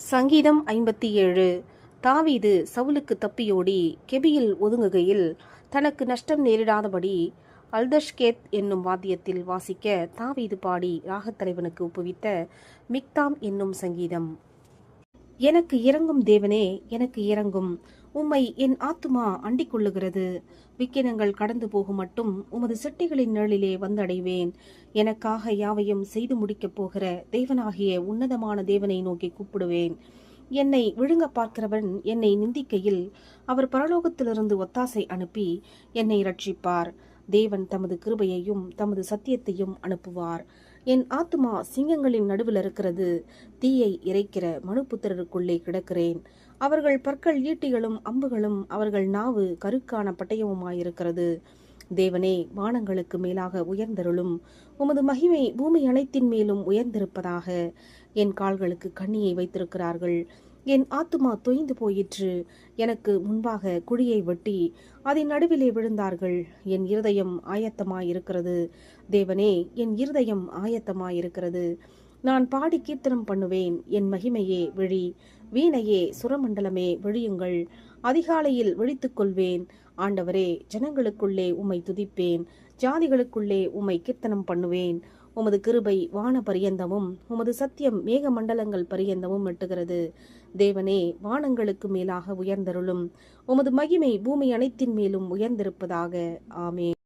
சங்கீதம் 57. தாவீது சவுலுக்கு தப்பியோடி கெபியில் ஒதுங்குகையில் தனக்கு நஷ்டம் நேரிடாதபடி அல்தஷ்கேத் என்னும் வாத்தியத்தில் வாசிக்க தாவீது பாடி ராகத்தலைவனுக்கு ஒப்புவித்த மிக்தாம் என்னும் சங்கீதம். எனக்கு இறங்கும் தேவனே, எனக்கு இறங்கும். உம்மை என் ஆத்துமா அண்டிக் கொள்ளுகிறது. விக்கினங்கள் கடந்து போகும் மட்டும் உமது செட்டிகளின் நிழலிலே வந்தடைவேன். எனக்காக யாவையும் செய்து முடிக்கப் போகிற தேவனாகிய உன்னதமான தேவனை நோக்கி கூப்பிடுவேன். என்னை விழுங்க பார்க்கிறவன் என்னை நிந்திக்கையில் அவர் பரலோகத்திலிருந்து ஒத்தாசை அனுப்பி என்னை ரட்சிப்பார். தேவன் தமது கிருபையையும் தமது சத்தியத்தையும் அனுப்புவார். என் ஆத்துமா சிங்கங்களின் நடுவில் இருக்கிறது. தீயை இறைக்கிற மனுப்புத்திரருக்குள்ளே கிடக்கிறேன். அவர்கள் பற்கள் ஈட்டிகளும் அம்புகளும், அவர்கள் நாவு கருக்கான பட்டயமுமாயிருக்கிறது. தேவனே, வானங்களுக்கு மேலாக உயர்ந்தருளும். உமது மகிமை பூமி அனைத்தின் மேலும் உயர்ந்திருப்பதாக. என் கால்களுக்கு கண்ணியை வைத்திருக்கிறார்கள். என் ஆத்துமா தொய்ந்து போயிற்று. எனக்கு முன்பாக குழியை வெட்டி அதன் நடுவிலே விழுந்தார்கள். என் இருதயம் ஆயத்தமாயிருக்கிறது. தேவனே, என் இருதயம் ஆயத்தமாயிருக்கிறது. நான் பாடி கீர்த்தனம் பண்ணுவேன். என் மகிமையே விழி. வீணையே, சுரமண்டலமே விழியுங்கள். அதிகாலையில் விழித்துக் கொள்வேன். ஆண்டவரே, ஜனங்களுக்குள்ளே உம்மை துதிப்பேன். ஜாதிகளுக்குள்ளே உம்மை கீர்த்தனம் பண்ணுவேன். உமது கிருபை வான பரியந்தமும் உமது சத்தியம் மேக மண்டலங்கள் பரியந்தமும் எட்டுகிறது. தேவனே, வானங்களுக்கு மேலாக உயர்ந்தருளும். உமது மகிமை பூமி அனைத்தின் மேலும் உயர்ந்திருப்பதாக. ஆமென்.